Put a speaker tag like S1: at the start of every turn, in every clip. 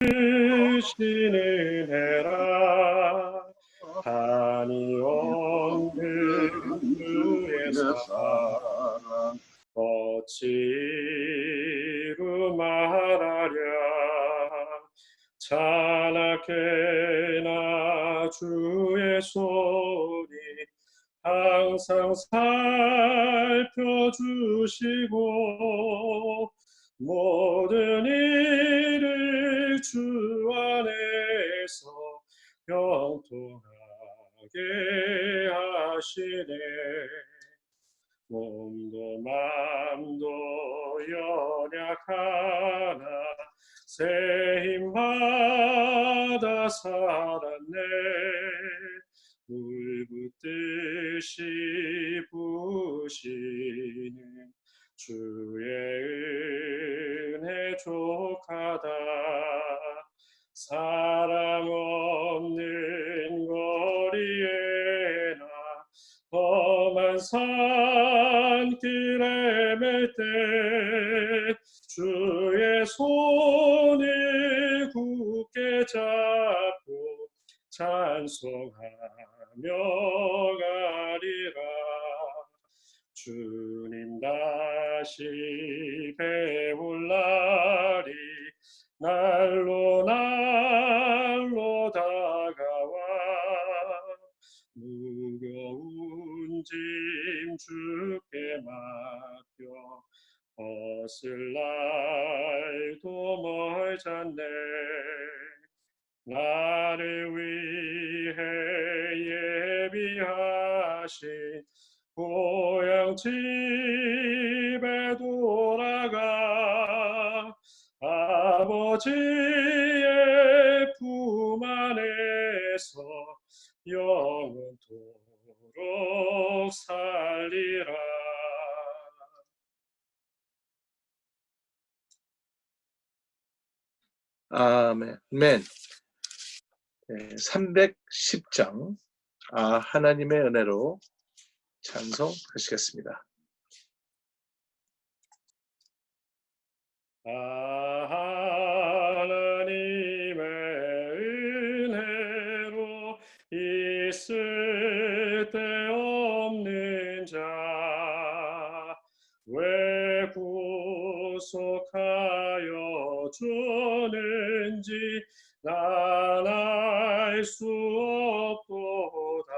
S1: 주시는 해라. 한이 없는 주의 사랑 어찌로 말하랴. 자나깨나 주의 손이 항상 살펴주시고 모든 일을 주 안에서 형통하게 하시네. 몸도 맘도 연약하나 새 힘받아 살았네. 물 붓듯이 부으시는 주의 은혜 족하다. 사랑 없는 거리에나 험한 산길에 맬 때 주의 손을 굳게 잡고 찬송하며 가리라. 주님 다시 배울 날이 날로 날로 다가와 무거운 짐 주께 맡겨 벗을 날도 멀잖네. 나를 위해 예비하신 고향 집에 돌아가 아버지의 품 안에서 영원토록 살리라.
S2: 아멘. 310장 하나님의 은혜로 찬송하시겠습니다.
S1: 하나님의 은혜로 있을 데 없는 자 왜 구속하여 주는지 난 알 수 없도다.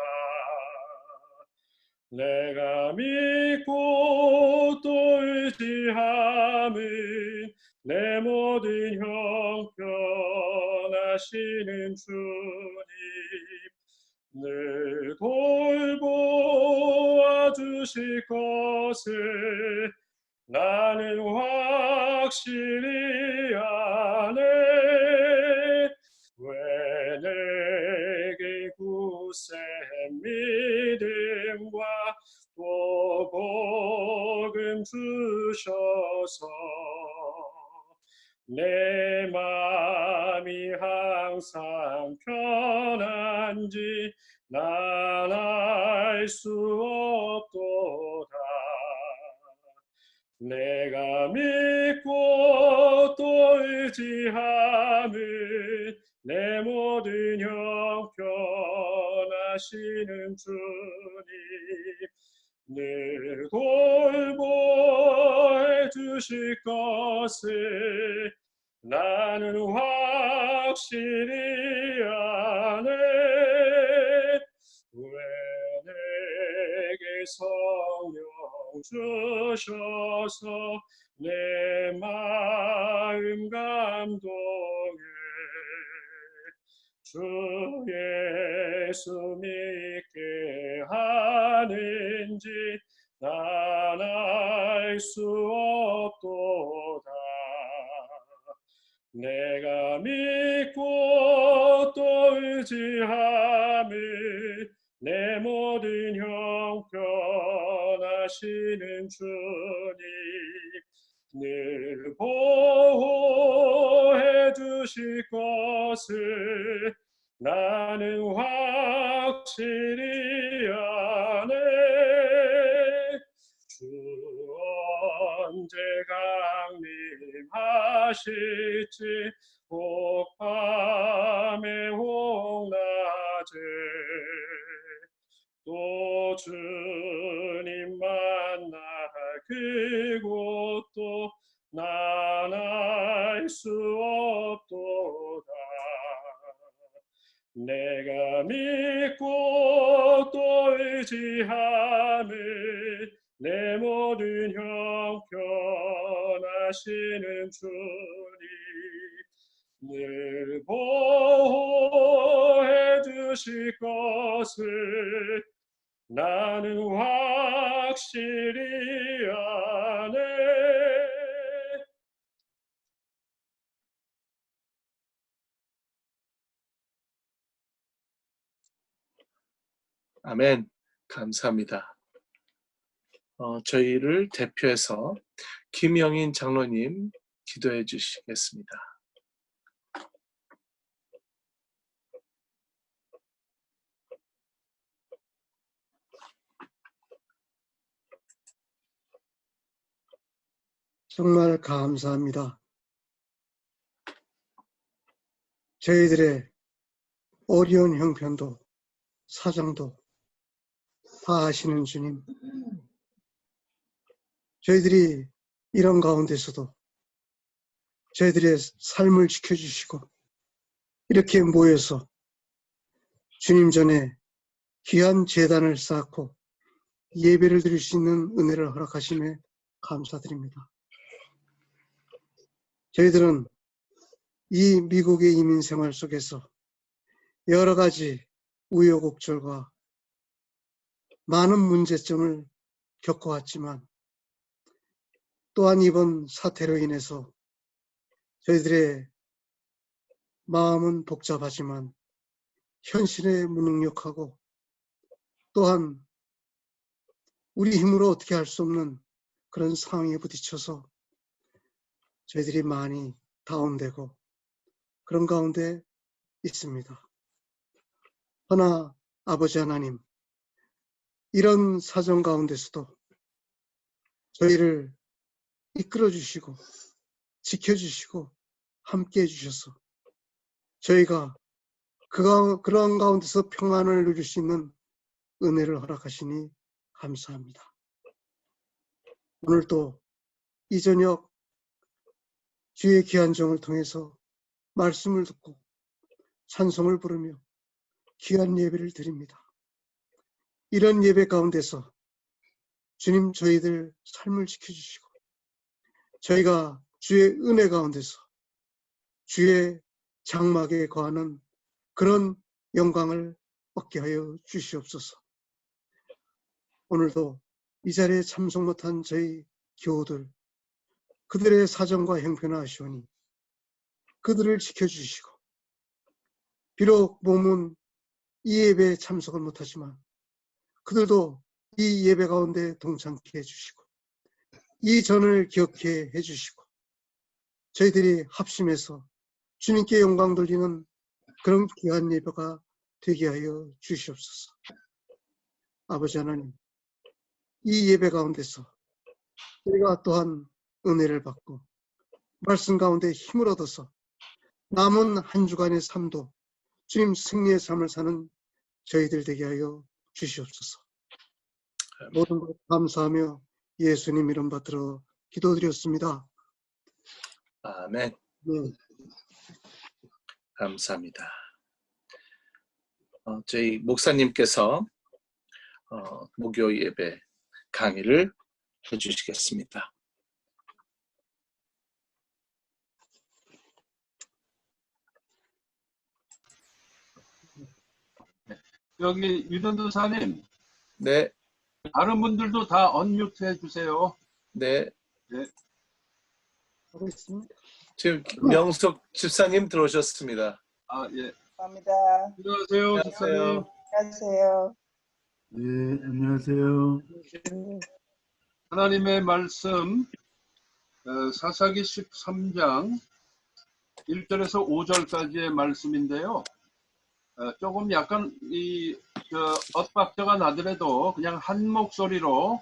S1: 내가 믿고 또 의지함은 내 모든 형편하시는 주님 늘 돌보아 주실 것을 나는 확실히 아네. 왜 내게 굳센 믿음과 또 복음 주셔서 내 맘이 항상 편한지 난 알 수 없도다. 내가 믿고 또 의지함은 내 모든 형편하시는 주님 늘 돌보해 주실 것을 나는 확실히 아네. 왜 내게 성령 주셔서 내 마음 감동해 주 예수 믿게 하는지 난 알 수 없도다. 내가 믿고 또 의지함은 내 모든 형편하시는 주님 늘 보호해 주실 것을 나는 확실히 아네. 주 언제 하실지 혹밤에 혹낮에 또 주님 만날 그곳도 난 알 수 없도다. 내가 믿고 또 의지함을 내 모든 형편하시는 주님 늘 보호해 주실 것을 나는 확실히 아네.
S2: 아멘. 감사합니다. 저희를 대표해서 김영인 장로님 기도해 주시겠습니다.
S3: 정말 감사합니다. 저희들의 어려운 형편도 사정도 다 아시는 주님, 저희들이 이런 가운데서도 저희들의 삶을 지켜주시고 이렇게 모여서 주님 전에 귀한 제단을 쌓고 예배를 드릴 수 있는 은혜를 허락하심에 감사드립니다. 저희들은 이 미국의 이민 생활 속에서 여러 가지 우여곡절과 많은 문제점을 겪어왔지만 또한 이번 사태로 인해서 저희들의 마음은 복잡하지만 현실에 무능력하고 또한 우리 힘으로 어떻게 할 수 없는 그런 상황에 부딪혀서 저희들이 많이 다운되고 그런 가운데 있습니다. 허나 아버지 하나님, 이런 사정 가운데서도 저희를 이끌어 주시고 지켜주시고 함께 해주셔서 저희가 그러한 가운데서 평안을 누릴 수 있는 은혜를 허락하시니 감사합니다. 오늘도 이 저녁 주의 귀한 종을 통해서 말씀을 듣고 찬송을 부르며 귀한 예배를 드립니다. 이런 예배 가운데서 주님 저희들 삶을 지켜주시고 저희가 주의 은혜 가운데서 주의 장막에 거하는 그런 영광을 얻게 하여 주시옵소서. 오늘도 이 자리에 참석 못한 저희 교우들, 그들의 사정과 형편을 아시오니 그들을 지켜주시고 비록 몸은 이 예배에 참석을 못하지만 그들도 이 예배 가운데 동참케 해주시고 이 전을 기억해 해주시고 저희들이 합심해서 주님께 영광 돌리는 그런 귀한 예배가 되게 하여 주시옵소서. 아버지 하나님, 이 예배 가운데서 우리가 또한 은혜를 받고 말씀 가운데 힘을 얻어서 남은 한 주간의 삶도 주님 승리의 삶을 사는 저희들 되게 하여 주시옵소서. 모든 것 감사하며 예수님 이름 받들어 기도드렸습니다.
S2: 아멘.
S3: 네.
S2: 감사합니다. 저희 목사님께서 목요 예배 강의를 해주시겠습니다.
S4: 여기 유전도사님,
S2: 네,
S4: 다른 분들도 다 언뮤트 해주세요.
S2: 네.
S4: 네.
S3: 하고 있습니다.
S2: 지금 명석 집사님 들어오셨습니다.
S4: 아, 예.
S5: 감사합니다.
S4: 안녕하세요, 집사님.
S5: 안녕하세요.
S6: 네, 안녕하세요.
S4: 하나님의 말씀, 사사기 13장 1절에서 5절까지의 말씀인데요. 조금 약간 엇박자가 나더라도 그냥 한 목소리로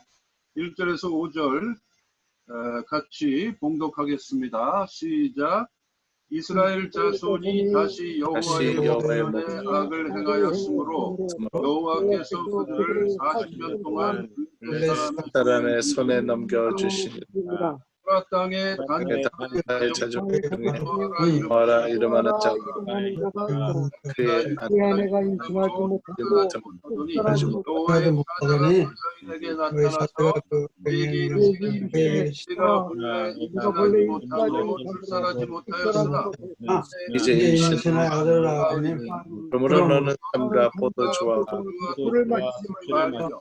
S4: 1절에서 5절 같이 봉독하겠습니다. 시작. 이스라엘 자손이 다시 여호와의 목전에 악을 행하였으므로 여호와께서 그들을 40년 동안
S2: 사람의 손에 넘겨주시니라.
S4: 소라 땅에
S2: 단의 자족을 통해 모아라 이름하는 자가 그의
S3: 아내가 임신하지 못하고
S4: 여호와의 사자가 저희에게 나타나서 내가 본래 임신하지 못하고 출산하지 못하였으나
S2: 이제 임신을 그러므로 너는 땀과 포도주와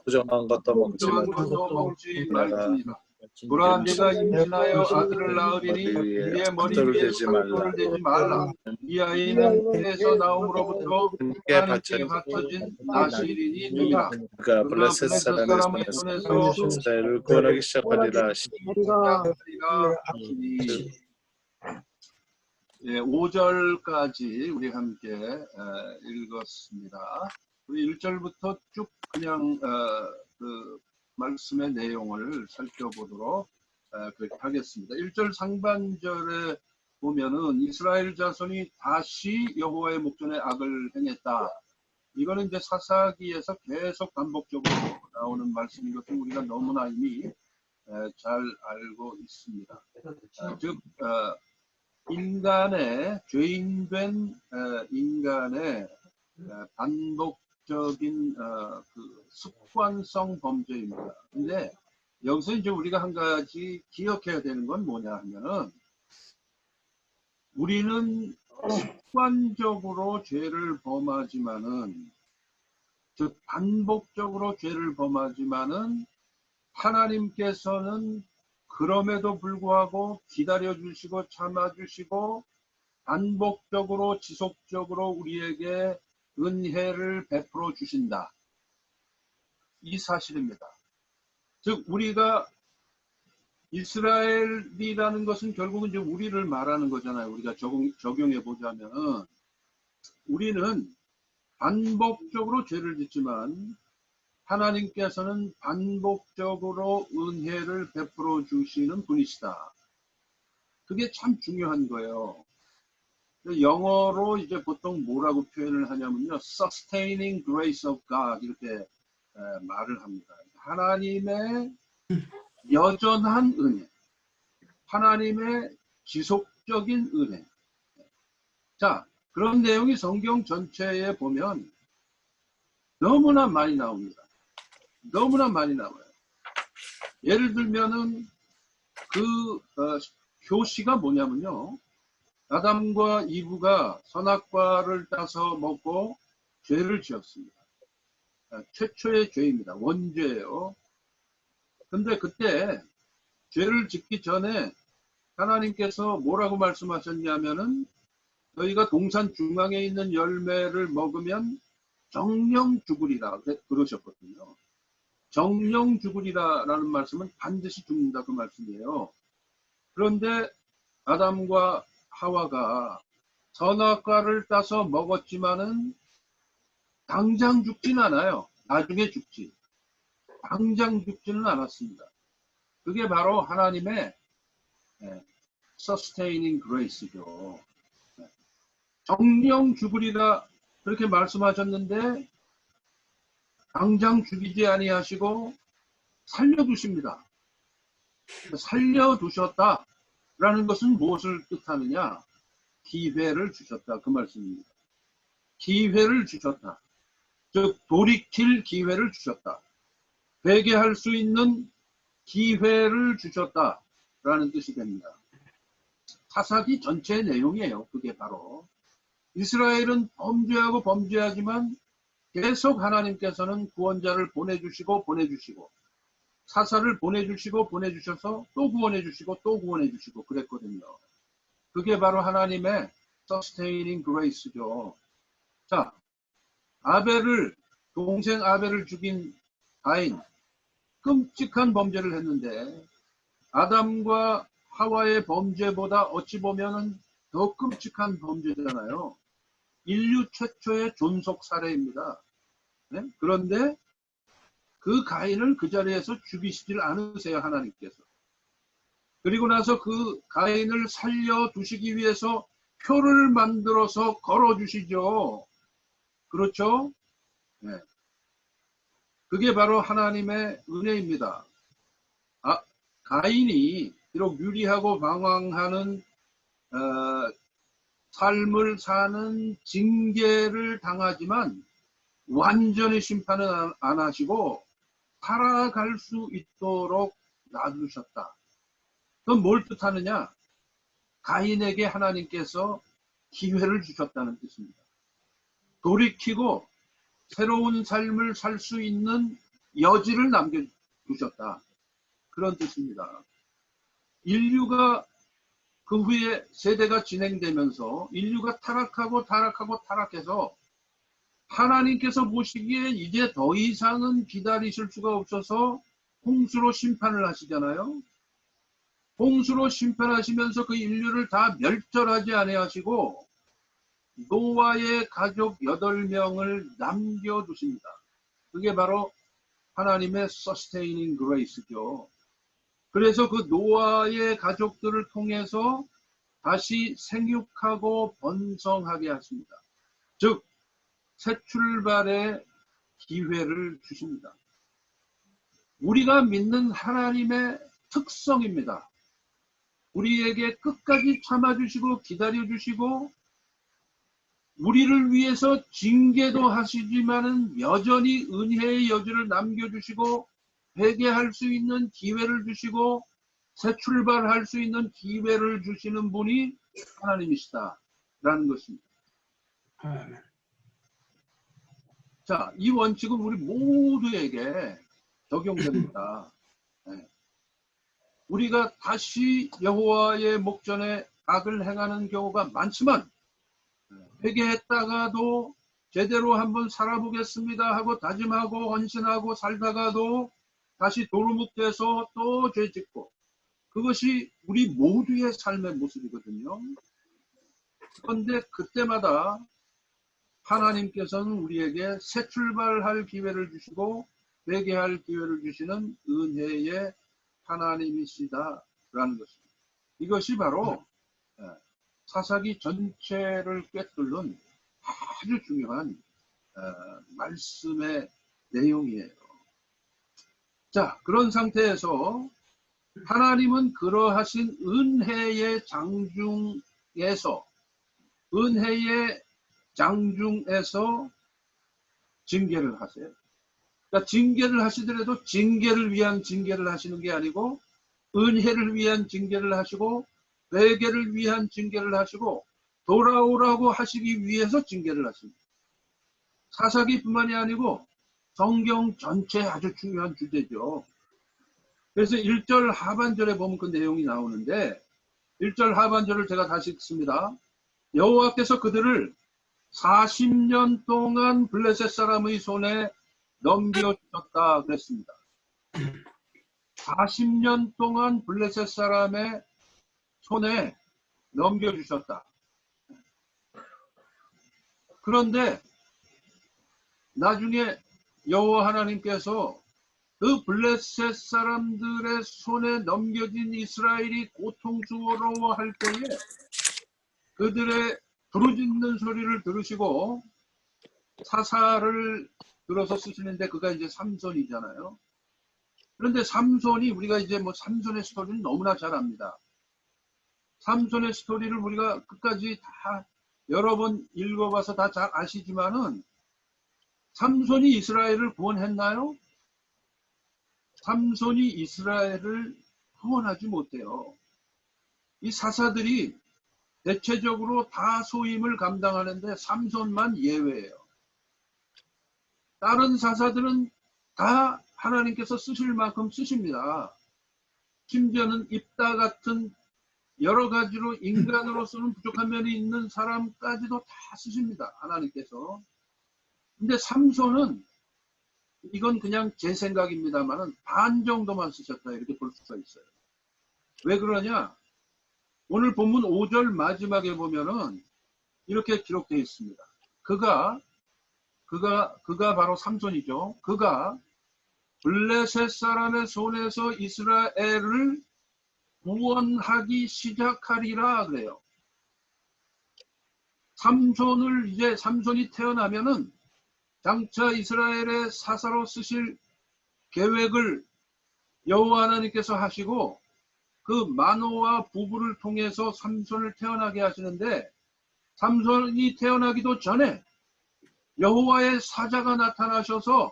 S2: 부정한 것도 먹지 말라.
S4: 보라 네가 임신하여 아들을 낳으리니
S2: 위에
S4: 이의 머리
S2: 흙돌을
S4: 위에
S2: 대지 말라.
S4: 손돌을 대지 말라. 이 아이는 태에서 나옴으로부터 하나님께 바쳐진 나실이니 되리라.
S2: 그가 블레셋 사람의 손에서 이스라엘을 구원하기 시작하리라.
S4: 예, 5절까지 우리 함께 읽었습니다. 우리 1절부터 쭉 그냥 그 말씀의 내용을 살펴보도록 그렇게 하겠습니다. 1절 상반절에 보면은 이스라엘 자손이 다시 여호와의 목전에 악을 행했다. 이거는 이제 사사기에서 계속 반복적으로 나오는 말씀인 것을 우리가 너무나 이미 잘 알고 있습니다. 즉 인간의 죄인된 인간의 반복적인 그 습관성 범죄입니다. 근데 여기서 이제 우리가 한 가지 기억해야 되는 건 뭐냐 하면은 우리는 습관적으로 죄를 범하지만은 즉 반복적으로 죄를 범하지만은 하나님께서는 그럼에도 불구하고 기다려주시고 참아주시고 반복적으로 지속적으로 우리에게 은혜를 베풀어 주신다. 이 사실입니다. 즉 우리가 이스라엘이라는 것은 결국은 이제 우리를 말하는 거잖아요. 우리가 적용해 보자면은 우리는 반복적으로 죄를 짓지만 하나님께서는 반복적으로 은혜를 베풀어 주시는 분이시다. 그게 참 중요한 거예요. 영어로 이제 보통 뭐라고 표현을 하냐면요. Sustaining grace of God 이렇게 말을 합니다. 하나님의 여전한 은혜, 하나님의 지속적인 은혜. 자, 그런 내용이 성경 전체에 보면 너무나 많이 나옵니다. 너무나 많이 나와요. 예를 들면은 그 표시가 뭐냐면요. 아담과 이브가 선악과를 따서 먹고 죄를 지었습니다. 최초의 죄입니다. 원죄예요. 근데 그때 죄를 짓기 전에 하나님께서 뭐라고 말씀하셨냐면은 너희가 동산 중앙에 있는 열매를 먹으면 정령 죽으리라 그러셨거든요. 정령 죽으리라라는 말씀은 반드시 죽는다 그 말씀이에요. 그런데 아담과 하와가 선악과를 따서 먹었지만은 당장 죽지는 않아요. 나중에 죽지. 당장 죽지는 않았습니다. 그게 바로 하나님의 sustaining grace죠. 정령 죽으리라 그렇게 말씀하셨는데 당장 죽이지 아니하시고 살려두십니다. 살려두셨다라는 것은 무엇을 뜻하느냐? 기회를 주셨다 그 말씀입니다. 기회를 주셨다. 즉 돌이킬 기회를 주셨다. 회개할 수 있는 기회를 주셨다라는 뜻이 됩니다. 사사기 전체의 내용이에요. 그게 바로 이스라엘은 범죄하고 범죄하지만 계속 하나님께서는 구원자를 보내주시고 사사를 보내주시고 보내주셔서 또 구원해주시고 또 구원해주시고 그랬거든요. 그게 바로 하나님의 sustaining grace죠. 자, 동생 아벨을 죽인 가인, 끔찍한 범죄를 했는데 아담과 하와의 범죄보다 어찌 보면은 더 끔찍한 범죄잖아요. 인류 최초의 존속 살해입니다. 네? 그런데 그 가인을 그 자리에서 죽이시질 않으세요, 하나님께서. 그리고 나서 그 가인을 살려두시기 위해서 표를 만들어서 걸어주시죠. 그렇죠? 네. 그게 바로 하나님의 은혜입니다. 가인이 비록 유리하고 방황하는 삶을 사는 징계를 당하지만 완전히 심판은 안 하시고 살아갈 수 있도록 놔두셨다. 그건 뭘 뜻하느냐? 가인에게 하나님께서 기회를 주셨다는 뜻입니다. 돌이키고 새로운 삶을 살 수 있는 여지를 남겨두셨다. 그런 뜻입니다. 인류가 그 후에 세대가 진행되면서 인류가 타락해서 하나님께서 보시기에 이제 더 이상은 기다리실 수가 없어서 홍수로 심판을 하시잖아요. 홍수로 심판하시면서 그 인류를 다 멸절하지 아니하시고 노아의 가족 8명을 남겨두십니다. 그게 바로 하나님의 sustaining grace죠. 그래서 그 노아의 가족들을 통해서 다시 생육하고 번성하게 하십니다. 즉 새 출발의 기회를 주십니다. 우리가 믿는 하나님의 특성입니다. 우리에게 끝까지 참아주시고 기다려주시고 우리를 위해서 징계도 하시지만은 여전히 은혜의 여지를 남겨주시고 회개할 수 있는 기회를 주시고 새 출발할 수 있는 기회를 주시는 분이 하나님이시다라는 것입니다. 자, 이 원칙은 우리 모두에게 적용됩니다. 네. 우리가 다시 여호와의 목전에 악을 행하는 경우가 많지만 회개했다가도 제대로 한번 살아보겠습니다 하고 다짐하고 헌신하고 살다가도 다시 도루묵돼서 또 죄짓고 그것이 우리 모두의 삶의 모습이거든요. 그런데 그때마다 하나님께서는 우리에게 새 출발할 기회를 주시고 회개할 기회를 주시는 은혜의 하나님이시다라는 것입니다. 이것이 바로 사사기 전체를 꿰뚫는 아주 중요한 말씀의 내용이에요. 자, 그런 상태에서 하나님은 그러하신 은혜의 장중에서 징계를 하세요. 그러니까 징계를 하시더라도 징계를 위한 징계를 하시는 게 아니고 은혜를 위한 징계를 하시고 회개를 위한 징계를 하시고 돌아오라고 하시기 위해서 징계를 하십니다. 사사기뿐만이 아니고 성경 전체 아주 중요한 주제죠. 그래서 1절 하반절에 보면 그 내용이 나오는데 1절 하반절을 제가 다시 읽습니다. 여호와께서 그들을 40년 동안 블레셋 사람의 손에 넘겨주셨다 그랬습니다. 40년 동안 블레셋 사람의 손에 넘겨주셨다. 그런데 나중에 여호와 하나님께서 그 블레셋 사람들의 손에 넘겨진 이스라엘이 고통스러워할 때에 그들의 부르짖는 소리를 들으시고 사사를 들어서 쓰시는데 그가 이제 삼손이잖아요. 그런데 삼손이 우리가 이제 뭐 삼손의 스토리는 너무나 잘 압니다. 삼손의 스토리를 우리가 끝까지 다 여러 번 읽어봐서 다 잘 아시지만은 삼손이 이스라엘을 구원했나요? 삼손이 이스라엘을 구원하지 못해요. 이 사사들이 대체적으로 다 소임을 감당하는데 삼손만 예외예요. 다른 사사들은 다 하나님께서 쓰실 만큼 쓰십니다. 심지어는 입다 같은 여러 가지로 인간으로서는 부족한 면이 있는 사람까지도 다 쓰십니다. 하나님께서. 근데 삼손은 이건 그냥 제 생각입니다만은 반 정도만 쓰셨다 이렇게 볼 수가 있어요. 왜 그러냐? 오늘 본문 5절 마지막에 보면은 이렇게 기록되어 있습니다. 그가 바로 삼손이죠. 그가 블레셋 사람의 손에서 이스라엘을 구원하기 시작하리라 그래요. 삼손이 태어나면은 장차 이스라엘의 사사로 쓰실 계획을 여호와 하나님께서 하시고 그 마노아 부부를 통해서 삼손을 태어나게 하시는데 삼손이 태어나기도 전에 여호와의 사자가 나타나셔서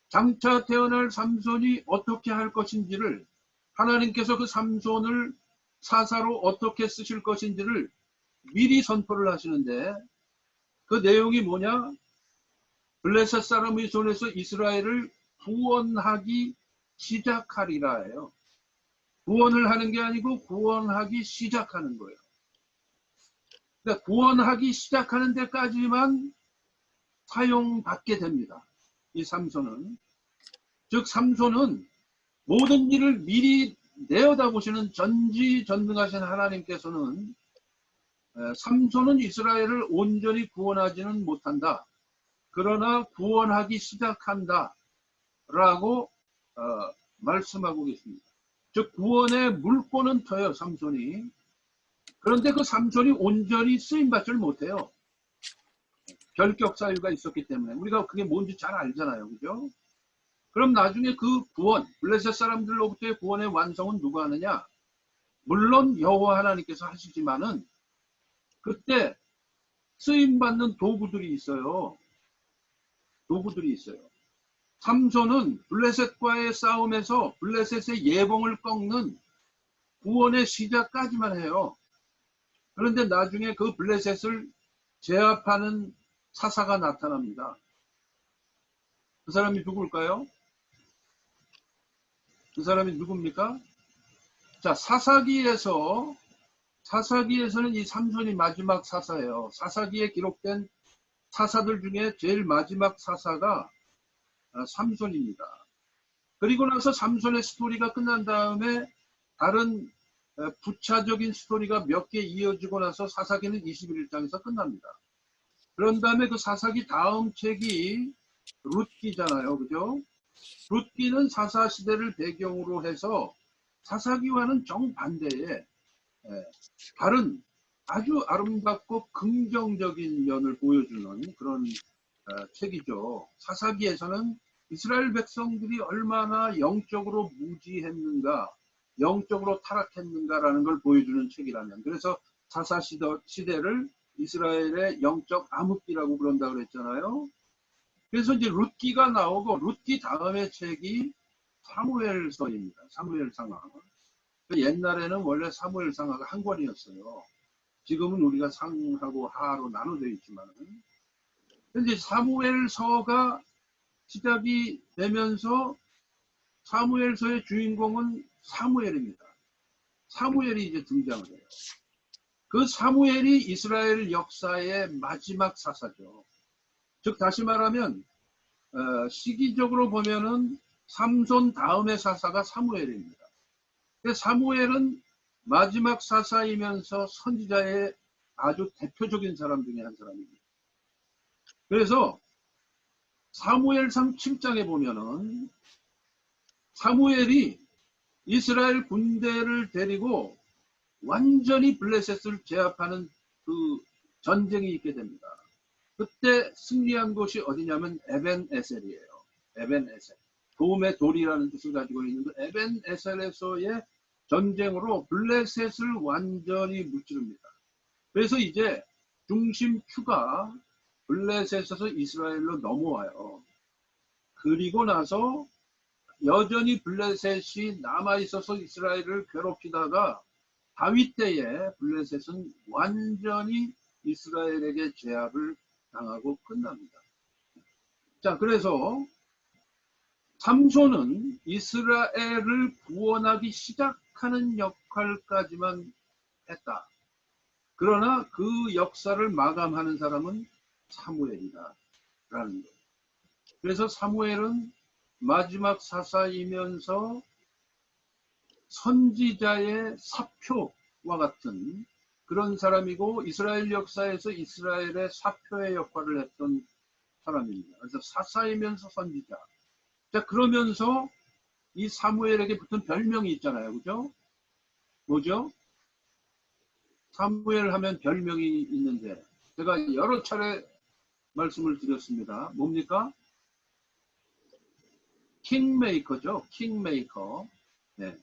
S4: 장차 태어날 삼손이 어떻게 할 것인지를 하나님께서 그 삼손을 사사로 어떻게 쓰실 것인지를 미리 선포를 하시는데 그 내용이 뭐냐? 블레셋 사람의 손에서 이스라엘을 구원하기 시작하리라예요. 구원을 하는 게 아니고 구원하기 시작하는 거예요. 그러니까 구원하기 시작하는 데까지만 사용받게 됩니다. 이 삼손은. 즉 삼손은 모든 일을 미리 내어다보시는 전지전능하신 하나님께서는 삼손은 이스라엘을 온전히 구원하지는 못한다. 그러나 구원하기 시작한다. 라고 말씀하고 계십니다. 즉 구원의 물꼬는 터요. 삼손이. 그런데 그 삼손이 온전히 쓰임받지를 못해요. 결격 사유가 있었기 때문에. 우리가 그게 뭔지 잘 알잖아요. 그죠? 그럼 나중에 그 구원, 블레셋 사람들로부터의 구원의 완성은 누가 하느냐? 물론 여호와 하나님께서 하시지만은 그때 쓰임받는 도구들이 있어요. 도구들이 있어요. 삼손은 블레셋과의 싸움에서 블레셋의 예봉을 꺾는 구원의 시작까지만 해요. 그런데 나중에 그 블레셋을 제압하는 사사가 나타납니다. 그 사람이 누굴까요? 그 사람이 누굽니까? 자, 사사기에서는 이 삼손이 마지막 사사예요. 사사기에 기록된 사사들 중에 제일 마지막 사사가 삼손입니다. 그리고 나서 삼손의 스토리가 끝난 다음에 다른 부차적인 스토리가 몇 개 이어지고 나서 사사기는 21장에서 끝납니다. 그런 다음에 그 사사기 다음 책이 룻기잖아요. 그죠? 룻기는 사사 시대를 배경으로 해서 사사기와는 정반대의 다른 아주 아름답고 긍정적인 면을 보여주는 그런 책이죠. 사사기에서는 이스라엘 백성들이 얼마나 영적으로 무지했는가, 영적으로 타락했는가라는 걸 보여주는 책이라면, 그래서 사사 시대를 이스라엘의 영적 암흑기라고 그런다 그랬잖아요. 그래서 이제 룻기가 나오고 룻기 다음의 책이 사무엘서입니다. 사무엘상하. 옛날에는 원래 사무엘상하가 한 권이었어요. 지금은 우리가 상하고 하로 나눠져 있지만, 근데 사무엘서가 시작이 되면서 사무엘서의 주인공은 사무엘입니다. 사무엘이 이제 등장을 해요. 그 사무엘이 이스라엘 역사의 마지막 사사죠. 즉 다시 말하면 시기적으로 보면은 삼손 다음의 사사가 사무엘입니다. 사무엘은 마지막 사사이면서 선지자의 아주 대표적인 사람 중에 한 사람입니다. 그래서 사무엘상 7장에 보면은 사무엘이 이스라엘 군대를 데리고 완전히 블레셋을 제압하는 그 전쟁이 있게 됩니다. 그때 승리한 곳이 어디냐면 에벤에셀이에요. 에벤에셀. 도움의 돌이라는 뜻을 가지고 있는 그 에벤에셀에서의 전쟁으로 블레셋을 완전히 무찌릅니다. 그래서 이제 중심추가 블레셋에서 이스라엘로 넘어와요. 그리고 나서 여전히 블레셋이 남아있어서 이스라엘을 괴롭히다가 다윗 때에 블레셋은 완전히 이스라엘에게 제압을 당하고 끝납니다. 자, 그래서 삼손은 이스라엘을 구원하기 시작하는 역할까지만 했다. 그러나 그 역사를 마감하는 사람은 사무엘이다 라는 거예요. 그래서 사무엘은 마지막 사사이면서 선지자의 사표와 같은 그런 사람이고 이스라엘 역사에서 이스라엘의 사표의 역할을 했던 사람입니다. 그래서 사사이면서 선지자. 자, 그러면서 이 사무엘에게 붙은 별명이 있잖아요. 그죠? 뭐죠? 사무엘 하면 별명이 있는데 제가 여러 차례 말씀을 드렸습니다. 뭡니까? 킹메이커죠. 킹메이커. 네.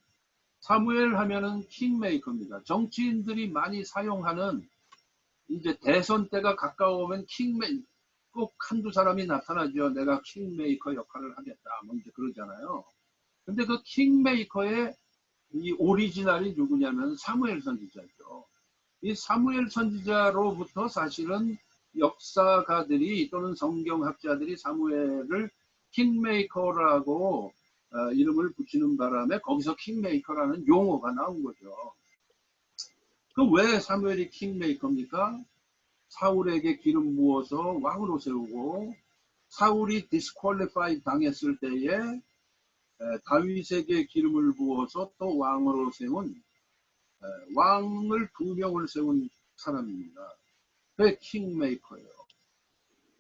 S4: 사무엘 하면은 킹메이커입니다. 정치인들이 많이 사용하는 이제 대선 때가 가까우면 꼭 한두 사람이 나타나죠. 내가 킹메이커 역할을 하겠다. 뭐 이제 그러잖아요. 근데 그 킹메이커의 이 오리지널이 누구냐면 사무엘 선지자죠. 이 사무엘 선지자로부터 사실은 역사가들이 또는 성경학자들이 사무엘을 킹메이커라고 이름을 붙이는 바람에 거기서 킹메이커라는 용어가 나온 거죠. 그 왜 사무엘이 킹메이커입니까? 사울에게 기름 부어서 왕으로 세우고 사울이 디스퀄리파이 당했을 때에 다윗에게 기름을 부어서 또 왕으로 세운 왕을 2명을 세운 사람입니다. 그게 킹메이커예요.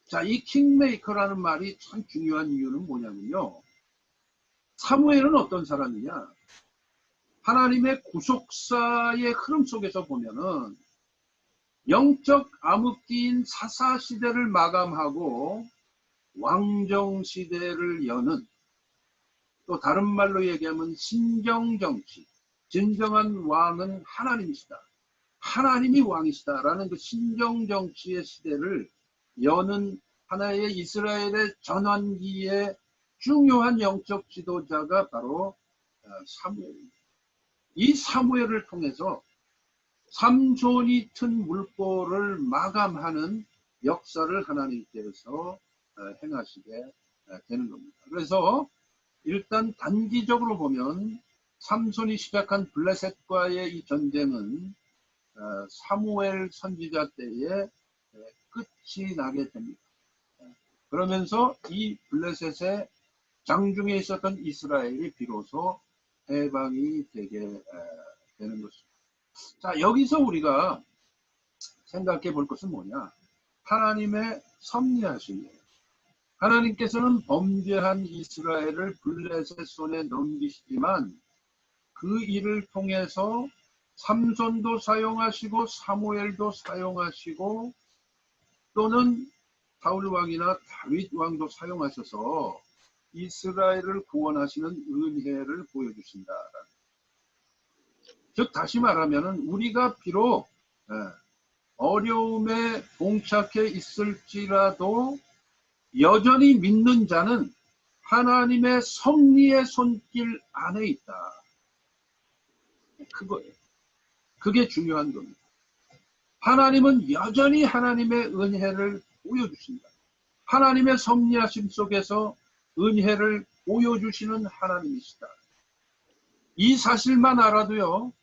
S4: 자, 이 킹메이커라는 말이 참 중요한 이유는 뭐냐면요. 사무엘은 어떤 사람이냐? 하나님의 구속사의 흐름 속에서 보면은 영적 암흑기인 사사시대를 마감하고 왕정시대를 여는, 또 다른 말로 얘기하면 신정정치, 진정한 왕은 하나님이시다. 하나님이 왕이시다라는 그 신정정치의 시대를 여는 하나의 이스라엘의 전환기의 중요한 영적 지도자가 바로 사무엘입니다. 이 사무엘을 통해서 삼손이 튼 물꼬를 마감하는 역사를 하나님께서 행하시게 되는 겁니다. 그래서 일단 단기적으로 보면 삼손이 시작한 블레셋과의 이 전쟁은 사무엘 선지자 때에 끝이 나게 됩니다. 그러면서 이 블레셋의 장중에 있었던 이스라엘이 비로소 해방이 되게 되는 것입니다. 자, 여기서 우리가 생각해 볼 것은 뭐냐? 하나님의 섭리하심이에요. 하나님께서는 범죄한 이스라엘을 블레셋 손에 넘기시지만 그 일을 통해서 삼손도 사용하시고 사무엘도 사용하시고 또는 사울 왕이나 다윗 왕도 사용하셔서 이스라엘을 구원하시는 은혜를 보여주신다. 즉 다시 말하면 우리가 비록 어려움에 봉착해 있을지라도 여전히 믿는 자는 하나님의 섭리의 손길 안에 있다. 그거예요. 그게 중요한 겁니다. 하나님은 여전히 하나님의 은혜를 보여주신다. 하나님의 섭리하심 속에서 은혜를 보여주시는 하나님이시다. 이 사실만 알아도요,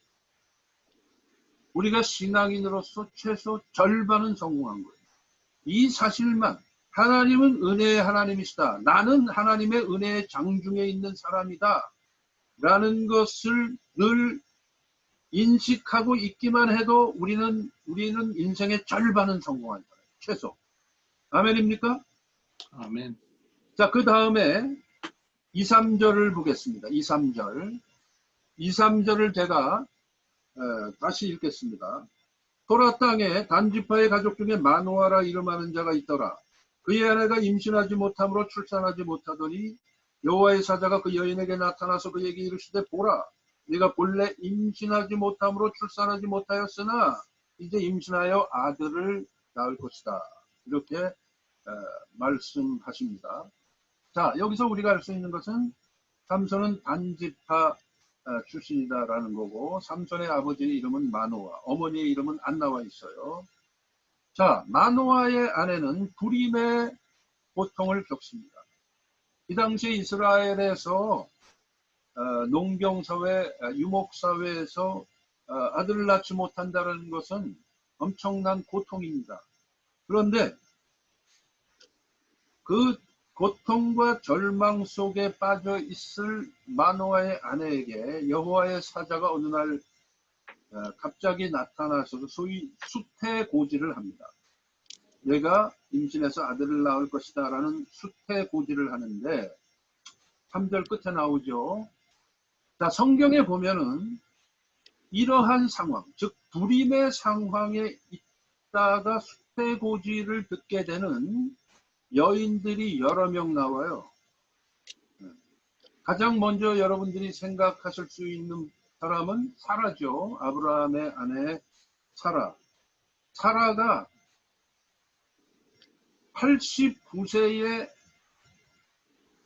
S4: 우리가 신앙인으로서 최소 절반은 성공한 거예요. 이 사실만, 하나님은 은혜의 하나님이시다. 나는 하나님의 은혜의 장중에 있는 사람이다. 라는 것을 늘 인식하고 있기만 해도 우리는 인생의 절반은 성공한 거예요. 최소. 아멘입니까?
S2: 아멘.
S4: 자, 그 다음에 2, 3절을 보겠습니다. 2, 3절. 2, 3절을 제가 다시 읽겠습니다. 소라 땅에 단지파의 가족 중에 마노아라 이름하는 자가 있더라. 그의 아내가 임신하지 못함으로 출산하지 못하더니 여호와의 사자가 그 여인에게 나타나서 그에게 이르시되 보라, 네가 본래 임신하지 못함으로 출산하지 못하였으나 이제 임신하여 아들을 낳을 것이다. 이렇게 말씀하십니다. 자, 여기서 우리가 알 수 있는 것은 삼손은 단지파 출신이다라는 거고, 삼손의 아버지의 이름은 마노아, 어머니의 이름은 안 나와 있어요. 자, 마노아의 아내는 불임의 고통을 겪습니다. 이 당시 이스라엘에서 농경사회, 유목사회에서 아들을 낳지 못한다는 것은 엄청난 고통입니다. 그런데 그 고통과 절망 속에 빠져 있을 마노아의 아내에게 여호와의 사자가 어느 날 갑자기 나타나셔서 소위 수태고지를 합니다. 내가 임신해서 아들을 낳을 것이다 라는 수태고지를 하는데 3절 끝에 나오죠. 자, 성경에 보면은 이러한 상황, 즉 불임의 상황에 있다가 수태고지를 듣게 되는 여인들이 여러 명 나와요. 가장 먼저 여러분들이 생각하실 수 있는 사람은 사라죠. 아브라함의 아내 사라. 사라가 89세에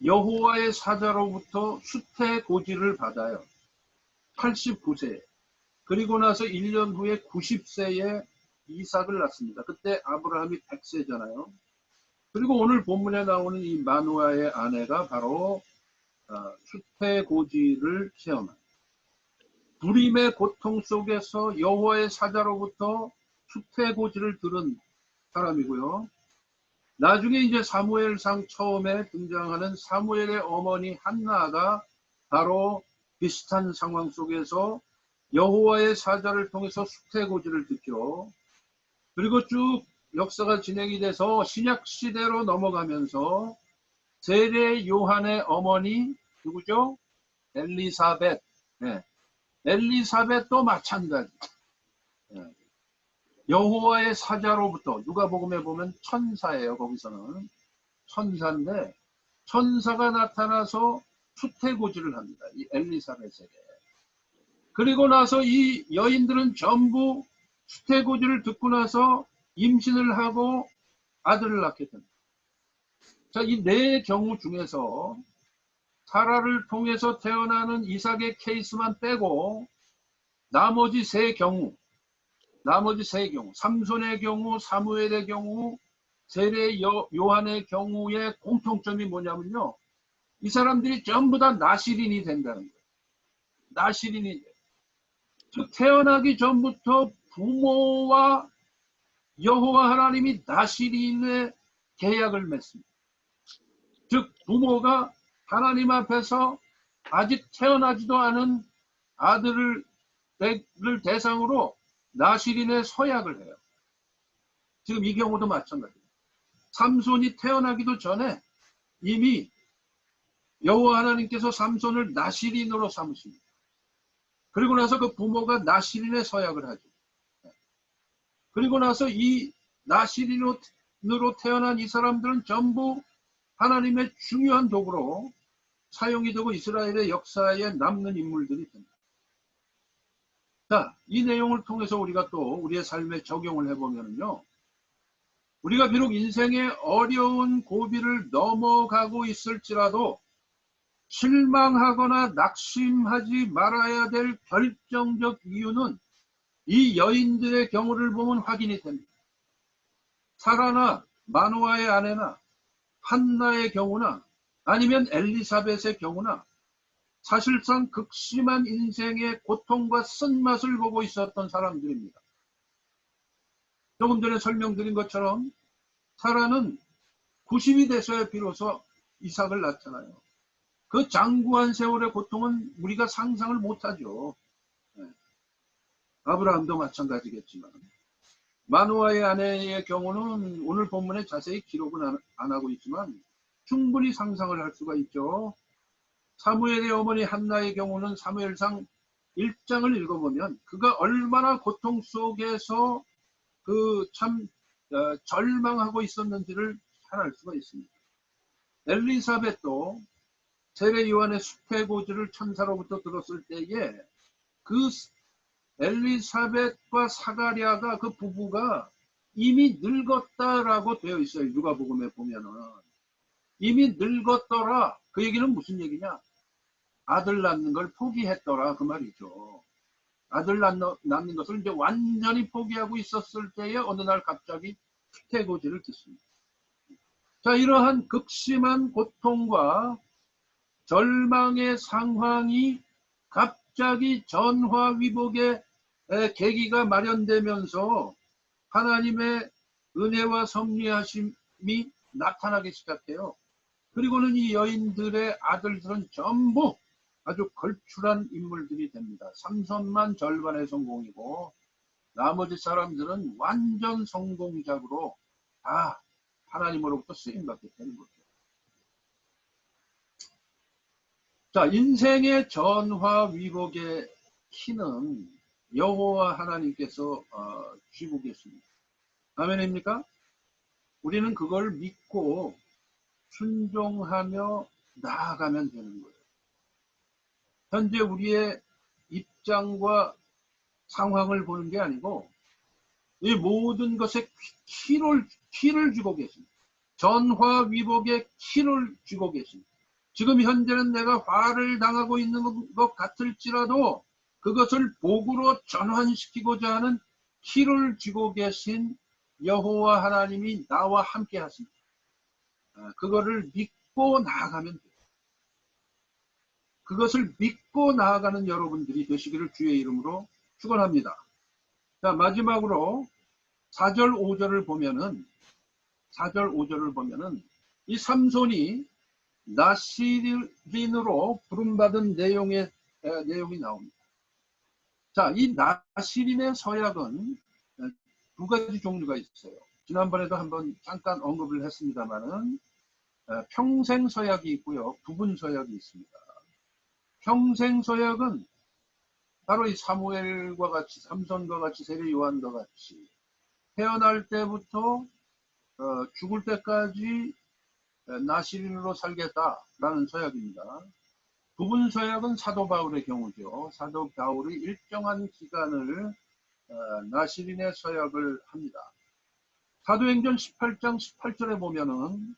S4: 여호와의 사자로부터 수태고지를 받아요. 89세. 그리고 나서 1년 후에 90세에 이삭을 낳습니다. 그때 아브라함이 100세잖아요. 그리고 오늘 본문에 나오는 이 마누아의 아내가 바로 수태고지를 체험한 불임의 고통 속에서 여호와의 사자로부터 수태고지를 들은 사람이고요. 나중에 이제 사무엘상 처음에 등장하는 사무엘의 어머니 한나가 바로 비슷한 상황 속에서 여호와의 사자를 통해서 수태고지를 듣죠. 그리고 쭉 역사가 진행이 돼서 신약 시대로 넘어가면서 세례 요한의 어머니 누구죠? 엘리사벳. 네. 엘리사벳도 마찬가지. 네. 여호와의 사자로부터 누가복음에 보면 천사예요. 거기서는 천사인데 천사가 나타나서 수태고지를 합니다. 이 엘리사벳에게. 그리고 나서 이 여인들은 전부 수태고지를 듣고 나서 임신을 하고 아들을 낳게 됩니다. 자, 이 네 경우 중에서 사라를 통해서 태어나는 이삭의 케이스만 빼고 나머지 세 경우, 삼손의 경우, 사무엘의 경우, 세례 요한의 경우의 공통점이 뭐냐면요. 이 사람들이 전부 다 나실인이 된다는 거예요. 나실인이 돼요. 즉 태어나기 전부터 부모와 여호와 하나님이 나실인의 계약을 맺습니다. 즉 부모가 하나님 앞에서 아직 태어나지도 않은 아들을 대상으로 나실인의 서약을 해요. 지금 이 경우도 마찬가지예요. 삼손이 태어나기도 전에 이미 여호와 하나님께서 삼손을 나실인으로 삼으십니다. 그리고 나서 그 부모가 나실인의 서약을 하죠. 그리고 나서 이 나실인으로 태어난 이 사람들은 전부 하나님의 중요한 도구로 사용이 되고 이스라엘의 역사에 남는 인물들이 됩니다. 자, 이 내용을 통해서 우리가 또 우리의 삶에 적용을 해보면요. 우리가 비록 인생의 어려운 고비를 넘어가고 있을지라도 실망하거나 낙심하지 말아야 될 결정적 이유는 이 여인들의 경우를 보면 확인이 됩니다. 사라나 마누아의 아내나 한나의 경우나 아니면 엘리사벳의 경우나 사실상 극심한 인생의 고통과 쓴맛을 보고 있었던 사람들입니다. 조금 전에 설명드린 것처럼 사라는 90이 돼서야 비로소 이삭을 낳잖아요. 그 장구한 세월의 고통은 우리가 상상을 못하죠. 아브라함도 마찬가지겠지만 마누아의 아내의 경우는 오늘 본문에 자세히 기록은 안 하고 있지만 충분히 상상을 할 수가 있죠. 사무엘의 어머니 한나의 경우는 사무엘상 1장을 읽어보면 그가 얼마나 고통 속에서 절망하고 있었는지를 잘 알 수가 있습니다. 엘리사벳도 세례 요한의 수태고지를 천사로부터 들었을 때에 그 엘리사벳과 사가랴가 그 부부가 이미 늙었다라고 되어 있어요. 누가복음에 보면은 이미 늙었더라. 그 얘기는 무슨 얘기냐? 아들 낳는 걸 포기했더라 그 말이죠. 아들 낳는 것을 이제 완전히 포기하고 있었을 때에 어느 날 갑자기 수태고지를 듣습니다. 자, 이러한 극심한 고통과 절망의 상황이 갑자기 전화위복의 계기가 마련되면서 하나님의 은혜와 섭리하심이 나타나기 시작해요. 그리고는 이 여인들의 아들들은 전부 아주 걸출한 인물들이 됩니다. 삼손만 절반의 성공이고 나머지 사람들은 완전 성공작으로 다 하나님으로부터 쓰임받게 되는 거죠. 자, 인생의 전화위복의 키는 여호와 하나님께서 쥐고 계십니다. 아멘입니까? 우리는 그걸 믿고 순종하며 나아가면 되는 거예요. 현재 우리의 입장과 상황을 보는 게 아니고 이 모든 것에 키를 쥐고 계십니다. 전화위복의 키를 쥐고 계십니다. 지금 현재는 내가 화를 당하고 있는 것 같을지라도 그것을 복으로 전환시키고자 하는 키를 쥐고 계신 여호와 하나님이 나와 함께 하십니다. 그거를 믿고 나아가면 돼요. 그것을 믿고 나아가는 여러분들이 되시기를 주의 이름으로 축원합니다. 자, 마지막으로 4절 5절을 보면은 이 삼손이 나시린으로 부름받은 내용이 나옵니다. 자, 이 나시린의 서약은 두 가지 종류가 있어요. 지난번에도 한번 잠깐 언급을 했습니다만은 평생 서약이 있고요, 부분 서약이 있습니다. 평생 서약은 바로 이 사무엘과 같이, 삼손과 같이, 세례 요한과 같이 태어날 때부터 죽을 때까지 나시린으로 살겠다라는 서약입니다. 부분 서약은 사도 바울의 경우죠. 사도 바울이 일정한 기간을 나시린의 서약을 합니다. 사도행전 18장 18절에 보면은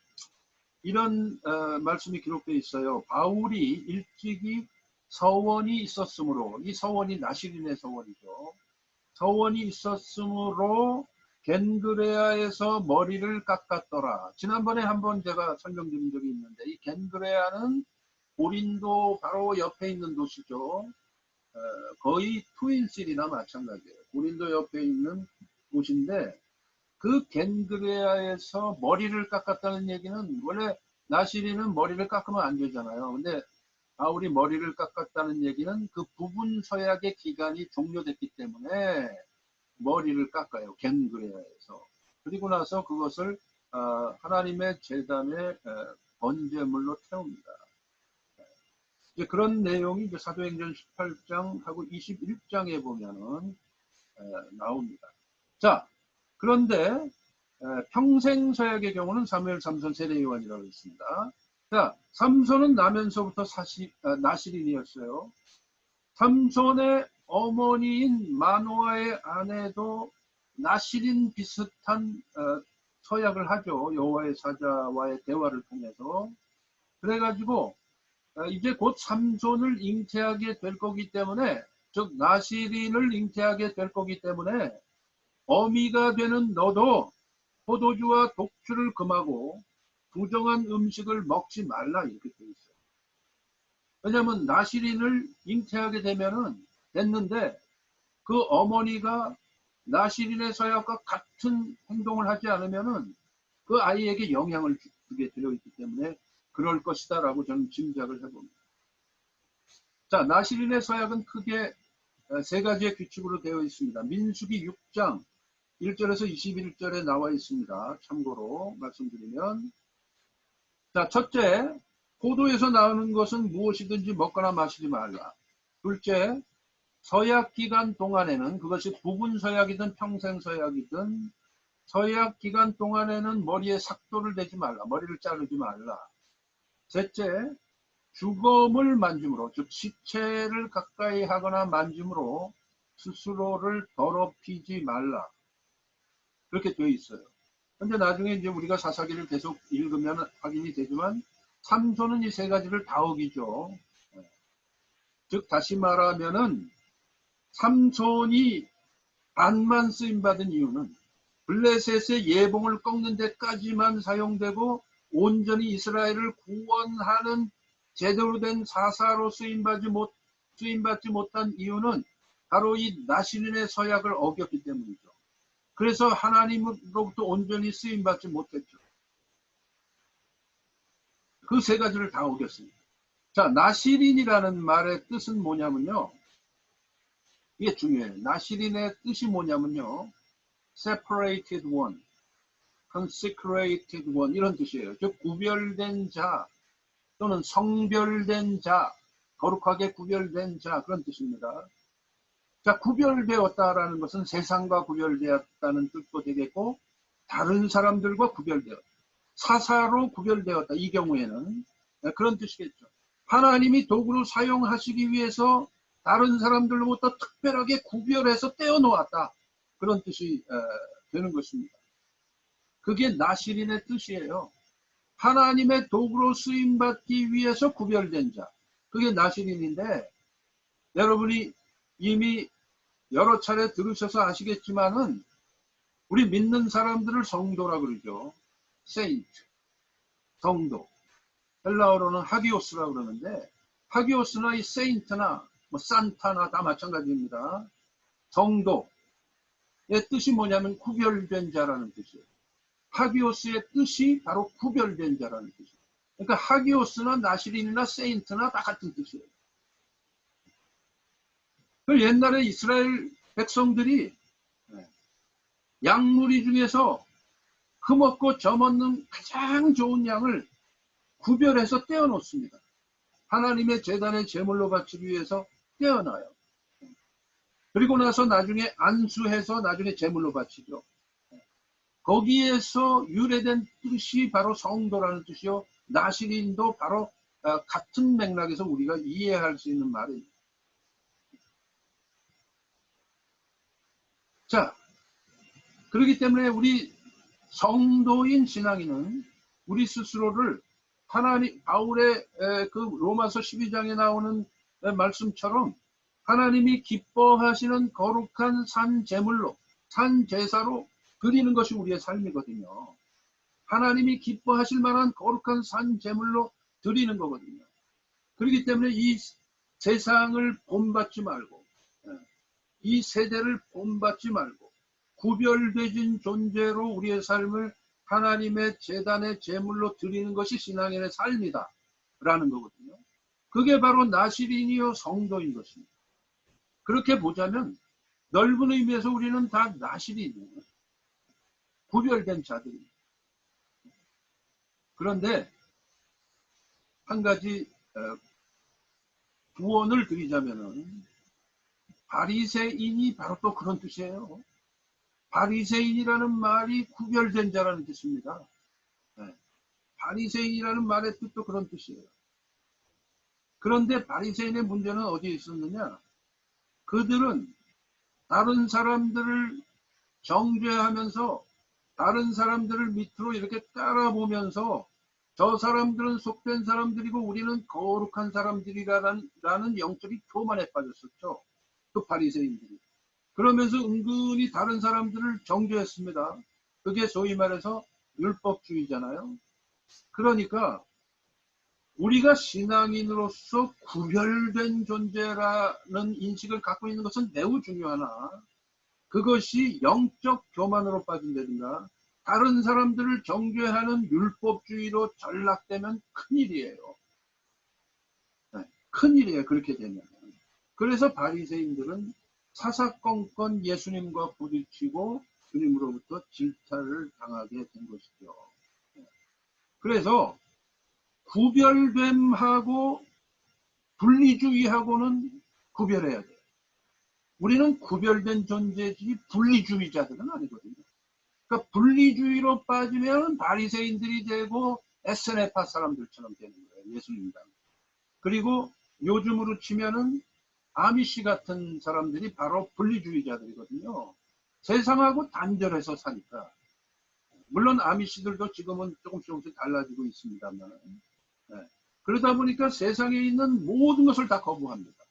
S4: 이런 말씀이 기록되어 있어요. 바울이 일찍이 서원이 있었으므로, 이 서원이 나시린의 서원이죠. 서원이 있었으므로 겐그레아에서 머리를 깎았더라. 지난번에 한번 제가 설명드린 적이 있는데, 이 겐그레아는 고린도 바로 옆에 있는 도시죠. 거의 트윈실이나 마찬가지예요. 고린도 옆에 있는 도시인데, 그 겐그레아에서 머리를 깎았다는 얘기는, 원래 나시린은 머리를 깎으면 안 되잖아요. 근데 바울이 머리를 깎았다는 얘기는 그 부분 서약의 기간이 종료됐기 때문에 머리를 깎아요. 겐그레아에서. 그리고 나서 그것을 하나님의 제단에 번제물로 태웁니다. 이제 그런 내용이 이제 사도행전 18장하고 21장에 보면은 나옵니다. 자, 그런데 평생 서약의 경우는 사무엘, 삼손, 세례 요한이라고 있습니다. 자, 삼손은 나면서부터 나시린이었어요. 삼손의 어머니인 마노아의 아내도 나시린 비슷한 서약을 하죠. 여호와의 사자와의 대화를 통해서. 그래가지고 이제 곧 삼손을 잉태하게 될 거기 때문에, 즉 나시린을 잉태하게 될 거기 때문에 어미가 되는 너도 포도주와 독주를 금하고 부정한 음식을 먹지 말라, 이렇게 되어 있어요. 왜냐하면 나시린을 잉태하게 됐는데 그 어머니가 나시린의 서약과 같은 행동을 하지 않으면은 그 아이에게 영향을 주게 되어 있기 때문에 그럴 것이다 라고 저는 짐작을 해봅니다. 자, 나시린의 서약은 크게 세 가지의 규칙으로 되어 있습니다. 민수기 6장 1절에서 21절에 나와 있습니다. 참고로 말씀드리면, 자, 첫째, 포도에서 나오는 것은 무엇이든지 먹거나 마시지 말라. 둘째, 서약 기간 동안에는, 그것이 부분 서약이든 평생 서약이든 서약 기간 동안에는 머리에 삭도를 대지 말라. 머리를 자르지 말라. 셋째, 주검을 만짐으로, 즉 시체를 가까이 하거나 만짐으로 스스로를 더럽히지 말라. 그렇게 되어 있어요. 근데 나중에 이제 우리가 사사기를 계속 읽으면 확인이 되지만 삼손은 이 세 가지를 다 어기죠. 즉 다시 말하면은 삼손이 반만 쓰임받은 이유는 블레셋의 예봉을 꺾는 데까지만 사용되고 온전히 이스라엘을 구원하는 제대로 된 사사로 쓰임받지 못한 이유는 바로 이 나시린의 서약을 어겼기 때문이죠. 그래서 하나님으로부터 온전히 쓰임받지 못했죠. 그 세 가지를 다 어겼습니다. 자, 나시린이라는 말의 뜻은 뭐냐면요. 이게 중요해요. 나시린의 뜻이 뭐냐면요. separated one, consecrated one, 이런 뜻이에요. 즉 구별된 자 또는 성별된 자, 거룩하게 구별된 자, 그런 뜻입니다. 자, 구별되었다라는 것은 세상과 구별되었다는 뜻도 되겠고 다른 사람들과 구별되었다. 사사로 구별되었다. 이 경우에는 그런 뜻이겠죠. 하나님이 도구로 사용하시기 위해서 다른 사람들로부터 특별하게 구별해서 떼어놓았다. 그런 뜻이 되는 것입니다. 그게 나시린의 뜻이에요. 하나님의 도구로 쓰임받기 위해서 구별된 자. 그게 나시린인데 여러분이 이미 여러 차례 들으셔서 아시겠지만은 우리 믿는 사람들을 성도라 그러죠. 세인트, 성도. 헬라어로는 하기오스라 그러는데 하기오스나 이 세인트나 뭐 산타나 다 마찬가지입니다. 성도의 뜻이 뭐냐면 구별된 자라는 뜻이에요. 하기오스의 뜻이 바로 구별된 자라는 뜻이에요. 그러니까 하기오스나 나시린이나 세인트나 다 같은 뜻이에요. 그 옛날에 이스라엘 백성들이 양무리 중에서 흠없고 점없는 가장 좋은 양을 구별해서 떼어놓습니다. 하나님의 제단에 제물로 바치기 위해서 떼어놔요. 그리고 나서 나중에 안수해서 나중에 제물로 바치죠. 거기에서 유래된 뜻이 바로 성도라는 뜻이요. 나시린도 바로 같은 맥락에서 우리가 이해할 수 있는 말입니다. 자, 그렇기 때문에 우리 성도인 신앙인은 우리 스스로를 하나님, 바울의 그 로마서 12장에 나오는 말씀처럼 하나님이 기뻐하시는 거룩한 산 제물로, 산 제사로 드리는 것이 우리의 삶이거든요. 하나님이 기뻐하실 만한 거룩한 산 제물로 드리는 거거든요. 그렇기 때문에 이 세상을 본받지 말고, 이 세대를 본받지 말고, 구별되진 존재로 우리의 삶을 하나님의 제단의 제물로 드리는 것이 신앙인의 삶이다 라는 거거든요. 그게 바로 나시린이요 성도인 것입니다. 그렇게 보자면 넓은 의미에서 우리는 다 나시린이에요. 구별된 자들입니다. 그런데 한 가지 구원을 드리자면은 바리새인이 바로 또 그런 뜻이에요. 바리새인이라는 말이 구별된 자라는 뜻입니다. 바리새인이라는 말의 뜻도 그런 뜻이에요. 그런데 바리새인의 문제는 어디에 있었느냐? 그들은 다른 사람들을 정죄하면서 다른 사람들을 밑으로 이렇게 따라보면서 저 사람들은 속된 사람들이고 우리는 거룩한 사람들이라는 영적인 교만에 빠졌었죠. 그 바리새인들이. 그러면서 은근히 다른 사람들을 정죄했습니다. 그게 소위 말해서 율법주의잖아요. 그러니까 우리가 신앙인으로서 구별된 존재라는 인식을 갖고 있는 것은 매우 중요하나 그것이 영적 교만으로 빠진다든가 다른 사람들을 정죄하는 율법주의로 전락되면 큰일이에요. 큰일이에요. 그렇게 되면. 그래서 바리새인들은 사사건건 예수님과 부딪히고 주님으로부터 질타를 당하게 된 것이죠. 그래서 구별됨하고 분리주의하고는 구별해야 돼요. 우리는 구별된 존재지 분리주의자들은 아니거든요. 그러니까 분리주의로 빠지면 바리새인들이 되고 에스네파 사람들처럼 되는 거예요. 예수님과. 그리고 요즘으로 치면은 아미시 같은 사람들이 바로 분리주의자들이거든요. 세상하고 단절해서 사니까. 물론 아미시들도 지금은 조금씩 달라지고 있습니다만. 그러다 보니까 세상에 있는 모든 것을 다 거부합니다.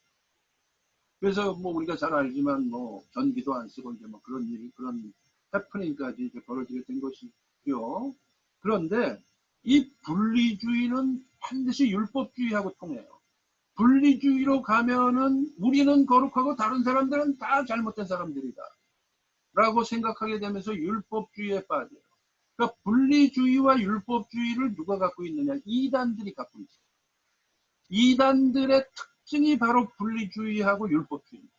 S4: 그래서 뭐 우리가 잘 알지만 뭐 전기도 안 쓰고 이제 뭐 그런 일, 그런 해프닝까지 이제 벌어지게 된 것이죠. 그런데 이 분리주의는 반드시 율법주의하고 통해요. 분리주의로 가면은 우리는 거룩하고 다른 사람들은 다 잘못된 사람들이다 라고 생각하게 되면서 율법주의에 빠져요. 그러니까 분리주의와 율법주의를 누가 갖고 있느냐? 이단들이 갖고 있어요. 이단들의 특징이 바로 분리주의하고 율법주의입니다.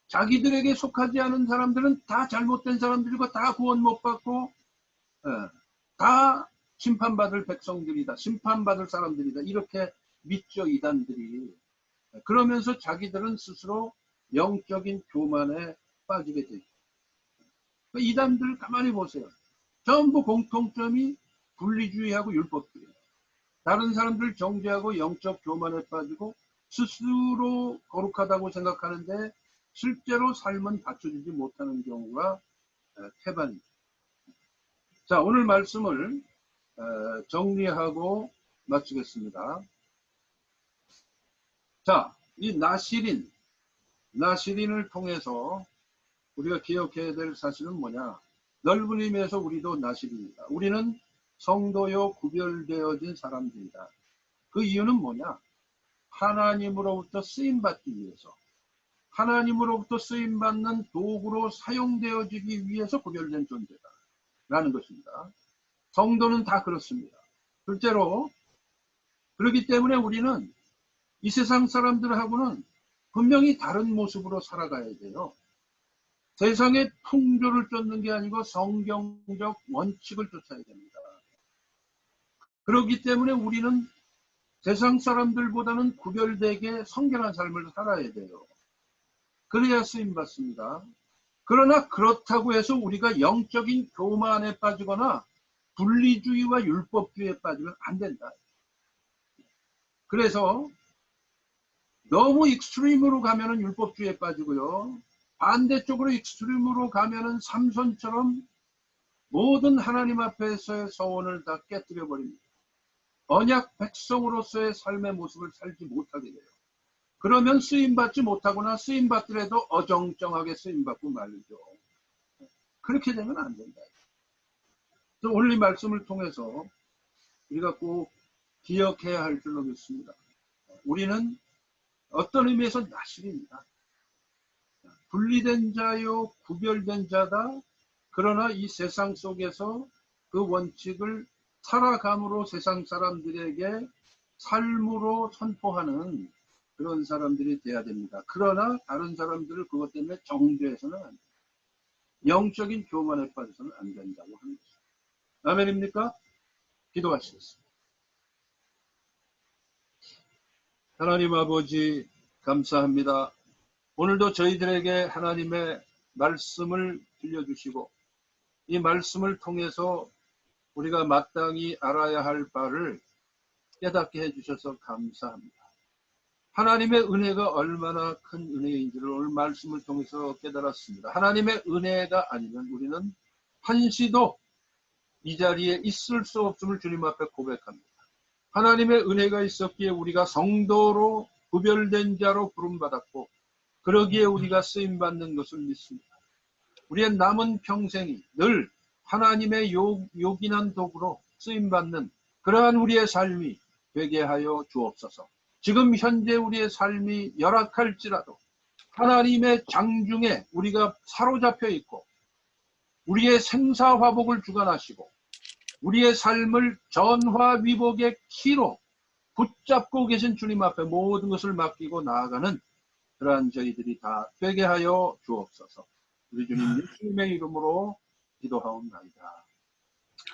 S4: 자기들에게 속하지 않은 사람들은 다 잘못된 사람들이고 다 구원 못 받고 다 심판받을 백성들이다. 심판받을 사람들이다. 이렇게 믿죠, 이단들이. 그러면서 자기들은 스스로 영적인 교만에 빠지게 되죠. 이단들 가만히 보세요. 전부 공통점이 분리주의하고 율법주의. 다른 사람들 정죄하고 영적 교만에 빠지고 스스로 거룩하다고 생각하는데 실제로 삶은 받쳐주지 못하는 경우가 태반입니다. 자, 오늘 말씀을 정리하고 마치겠습니다. 자, 이 나시린을 통해서 우리가 기억해야 될 사실은 뭐냐? 넓은 의미에서 우리도 나시린이다. 우리는 성도요 구별되어진 사람들이다. 그 이유는 뭐냐? 하나님으로부터 쓰임받기 위해서, 하나님으로부터 쓰임받는 도구로 사용되어지기 위해서 구별된 존재다 라는 것입니다. 성도는 다 그렇습니다. 실제로 그렇기 때문에 우리는 이 세상 사람들하고는 분명히 다른 모습으로 살아가야 돼요. 세상의 풍조를 쫓는 게 아니고 성경적 원칙을 쫓아야 됩니다. 그렇기 때문에 우리는 세상 사람들보다는 구별되게 성결한 삶을 살아야 돼요. 그래야 쓰임받습니다. 그러나 그렇다고 해서 우리가 영적인 교만에 빠지거나 분리주의와 율법주의에 빠지면 안 된다. 그래서 너무 익스트림으로 가면은 율법주의에 빠지고요. 반대쪽으로 익스트림으로 가면은 삼손처럼 모든 하나님 앞에서의 서원을 다 깨뜨려 버립니다. 언약 백성으로서의 삶의 모습을 살지 못하게 돼요. 그러면 쓰임받지 못하거나 쓰임받더라도 어정쩡하게 쓰임받고 말이죠. 그렇게 되면 안 된다. 오늘 이 말씀을 통해서 우리가 꼭 기억해야 할 줄로 믿습니다. 우리는 어떤 의미에서 나실입니다. 분리된 자요, 구별된 자다. 그러나 이 세상 속에서 그 원칙을 살아감으로 세상 사람들에게 삶으로 선포하는 그런 사람들이 돼야 됩니다. 그러나 다른 사람들을 그것 때문에 정죄해서는 안 됩니다. 영적인 교만에 빠져서는 안 된다고 하는 것입니다. 아멘입니까? 기도하시겠습니다. 하나님 아버지 감사합니다. 오늘도 저희들에게 하나님의 말씀을 들려주시고 이 말씀을 통해서 우리가 마땅히 알아야 할 바를 깨닫게 해주셔서 감사합니다. 하나님의 은혜가 얼마나 큰 은혜인지를 오늘 말씀을 통해서 깨달았습니다. 하나님의 은혜가 아니면 우리는 한시도 이 자리에 있을 수 없음을 주님 앞에 고백합니다. 하나님의 은혜가 있었기에 우리가 성도로 구별된 자로 부름받았고 그러기에 우리가 쓰임받는 것을 믿습니다. 우리의 남은 평생이 늘 하나님의 요긴한 도구로 쓰임받는 그러한 우리의 삶이 되게 하여 주옵소서. 지금 현재 우리의 삶이 열악할지라도 하나님의 장중에 우리가 사로잡혀 있고 우리의 생사화복을 주관하시고 우리의 삶을 전화위복의 키로 붙잡고 계신 주님 앞에 모든 것을 맡기고 나아가는 그러한 저희들이 다 되게 하여 주옵소서. 우리 주님 예수님의 이름으로 기도하옵나이다.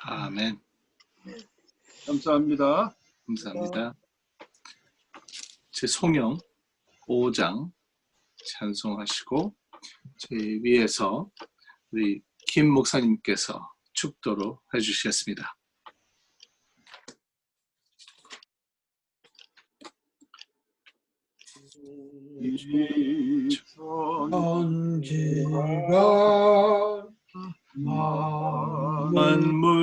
S2: 아멘.
S4: 감사합니다.
S2: 감사합니다. 제 송영 5장 찬송하시고 저희 위에서 우리 김 목사님께서 축도로 해주시겠습니다.
S3: 언제가
S2: 만물들아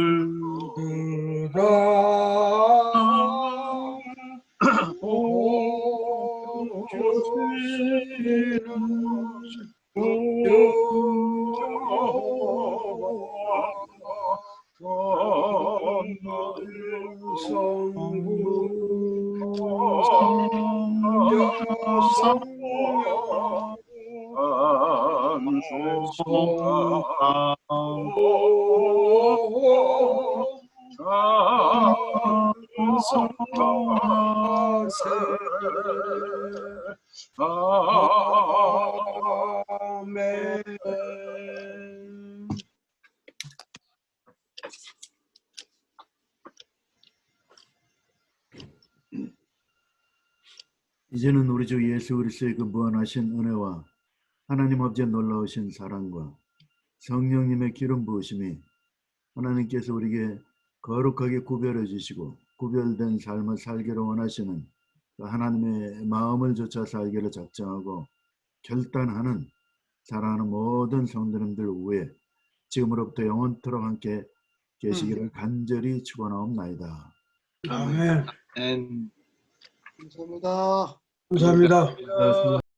S3: 아멘.
S6: 이제는 우리 주 예수 그리스도의 그 무한하신 은혜와 하나님 아버지의 놀라우신 사랑과 성령님의 기름 부으심이 하나님께서 우리에게 거룩하게 구별해 주시고 구별된 삶을 살기를 원하시는 그 하나님의 마음을 좇아 살기를 작정하고 결단하는 사랑하는 모든 성도님들 위에 지금으로부터 영원토록 함께 계시기를 간절히 축원하옵나이다.
S3: 아멘.
S2: And
S3: 감사합니다.
S5: 감사합니다.
S6: 고맙습니다.